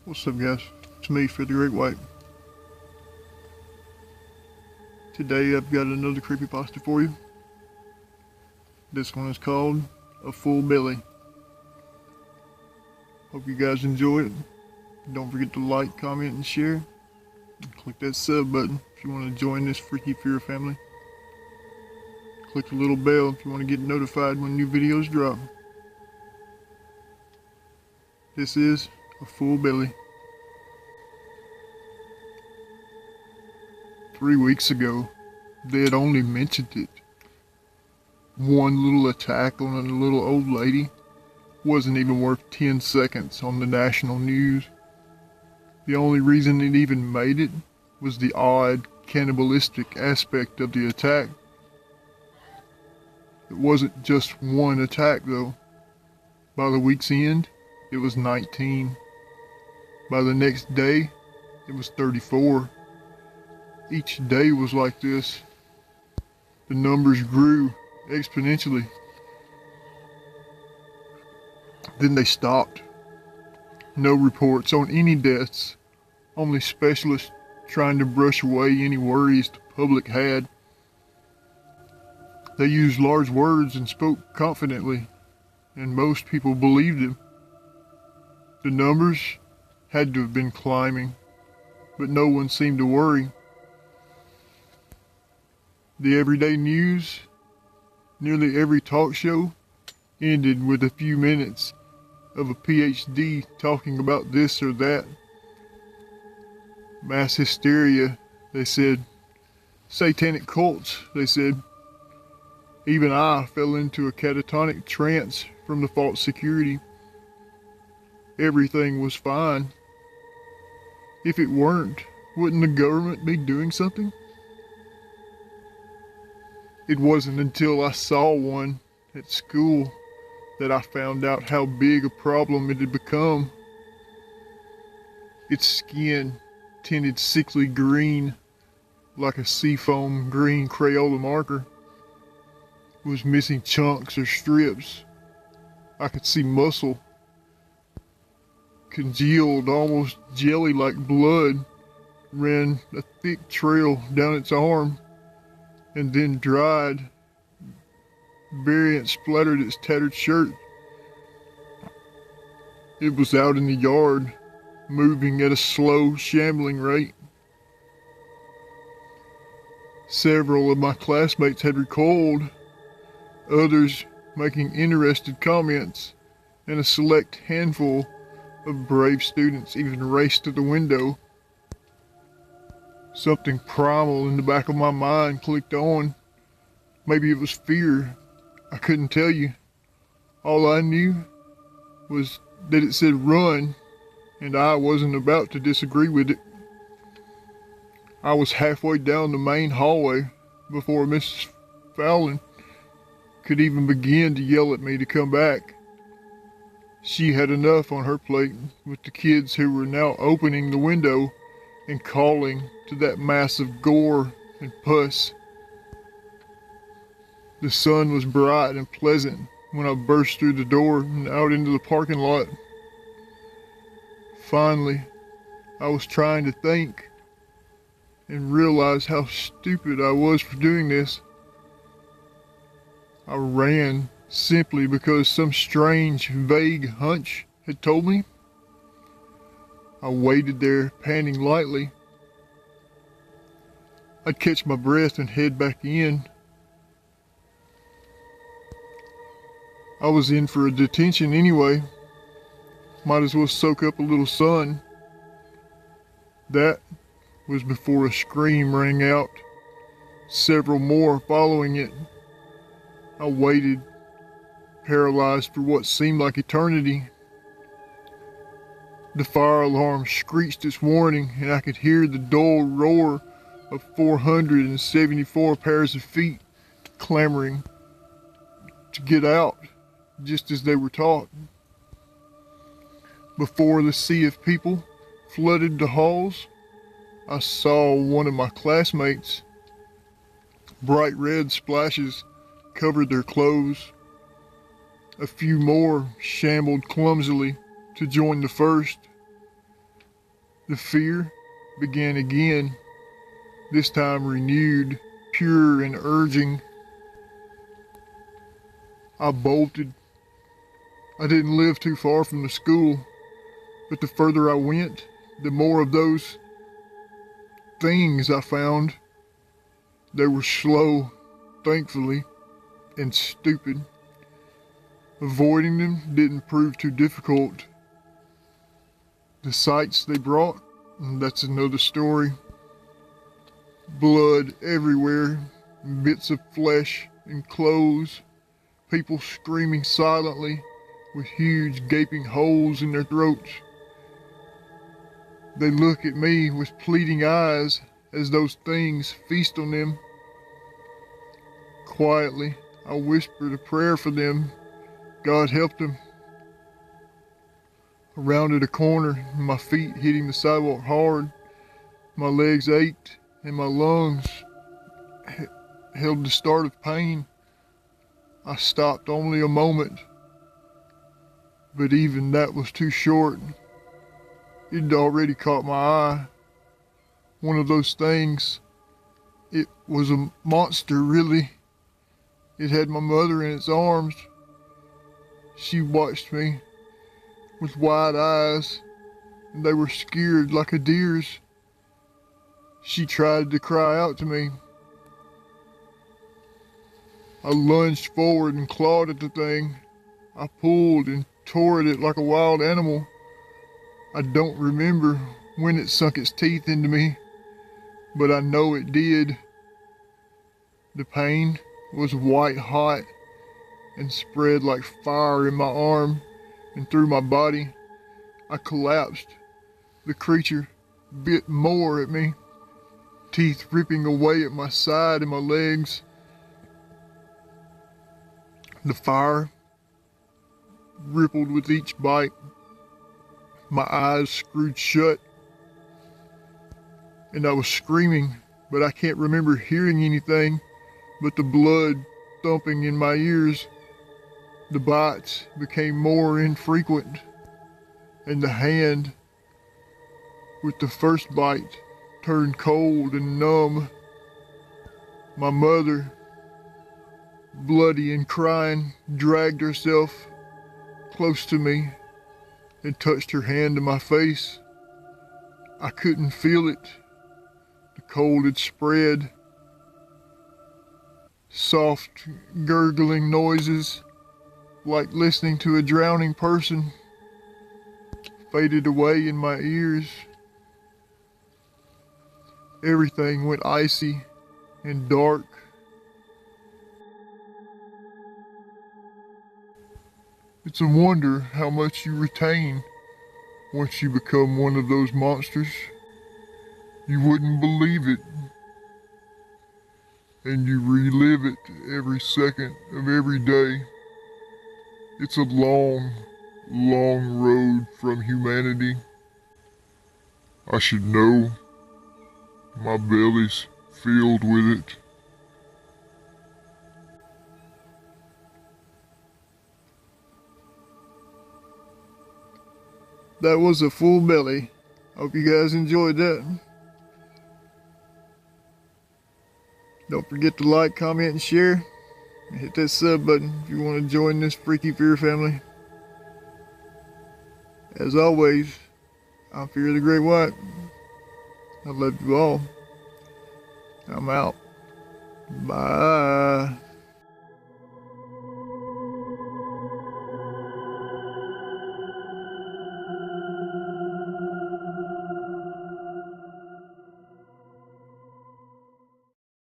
What's up, guys? It's me for the GreatWhite. Today I've got another creepypasta for you. This one is called A Full Belly. Hope you guys enjoy it. Don't forget to like, comment, and share. And click that sub button if you want to join this freaky fear family. Click the little bell if you want to get notified when new videos drop. This is A Full Belly. 3 weeks ago, they had only mentioned it. One little attack on a little old lady wasn't even worth 10 seconds on the national news. The only reason it even made it was the odd, cannibalistic aspect of the attack. It wasn't just one attack though. By the week's end, it was 19. By the next day, it was 34. Each day was like this. The numbers grew exponentially. Then they stopped. No reports on any deaths, only specialists trying to brush away any worries the public had. They used large words and spoke confidently, and most people believed them. The numbers had to have been climbing, but no one seemed to worry. The everyday news, nearly every talk show, ended with a few minutes of a PhD talking about this or that. Mass hysteria, they said. Satanic cults, they said. Even I fell into a catatonic trance from the false security. Everything was fine. If it weren't, wouldn't the government be doing something? It wasn't until I saw one at school that I found out how big a problem it had become. Its skin tinted sickly green, like a seafoam green Crayola marker. It was missing chunks or strips. I could see muscle. Congealed, almost jelly-like blood ran a thick trail down its arm, and then dried. Variant splattered its tattered shirt. It was out in the yard, moving at a slow, shambling rate. Several of my classmates had recoiled, others making interested comments, and a select handful of brave students even raced to the window. Something primal in the back of my mind clicked on. Maybe it was fear. I couldn't tell you. All I knew was that it said run, and I wasn't about to disagree with it. I was halfway down the main hallway before Mrs. Fallon could even begin to yell at me to come back. She had enough on her plate with the kids who were now opening the window and calling to that mass of gore and pus. The sun was bright and pleasant when I burst through the door and out into the parking lot. Finally, I was trying to think and realize how stupid I was for doing this. I ran simply because some strange, vague hunch had told me. I waited there, panting lightly. I'd catch my breath and head back in. I was in for a detention anyway. Might as well soak up a little sun. That was before a scream rang out, several more following it. I waited, paralyzed for what seemed like eternity. The fire alarm screeched its warning, and I could hear the dull roar of 474 pairs of feet clamoring to get out, just as they were taught. Before the sea of people flooded the halls, I saw one of my classmates. Bright red splashes covered their clothes. A few more shambled clumsily to join the first. The fear began again, this time renewed, pure and urging. I bolted. I didn't live too far from the school, but the further I went, the more of those things I found. They were slow, thankfully, and stupid. Avoiding them didn't prove too difficult. The sights they brought, that's another story. Blood everywhere, bits of flesh and clothes, people screaming silently with huge gaping holes in their throats. They look at me with pleading eyes as those things feast on them. Quietly, I whispered a prayer for them. God help them. I rounded a corner, my feet hitting the sidewalk hard. My legs ached and my lungs held the start of pain. I stopped only a moment, but even that was too short. It had already caught my eye. One of those things. It was a monster, really. It had my mother in its arms. She watched me with wide eyes, and they were scared like a deer's. She tried to cry out to me. I lunged forward and clawed at the thing. I pulled and tore at it like a wild animal. I don't remember when it sunk its teeth into me, but I know it did. The pain was white hot and spread like fire in my arm and through my body. I collapsed. The creature bit more at me, teeth ripping away at my side and my legs. The fire rippled with each bite. My eyes screwed shut, and I was screaming, but I can't remember hearing anything but the blood thumping in my ears. The bites became more infrequent, and the hand with the first bite turned cold and numb. My mother, bloody and crying, dragged herself close to me and touched her hand to my face. I couldn't feel it. The cold had spread. Soft, gurgling noises, like listening to a drowning person, faded away in my ears. Everything went icy and dark. It's a wonder how much you retain once you become one of those monsters. You wouldn't believe it. And you relive it every second of every day. It's a long, long road from humanity. I should know. My belly's filled with it. That was a full belly. Hope you guys enjoyed that. Don't forget to like, comment, and share. And hit that sub button if you want to join this freaky fear family. As always, I'm Fear the GreatWhite. I love you all. I'm out. Bye.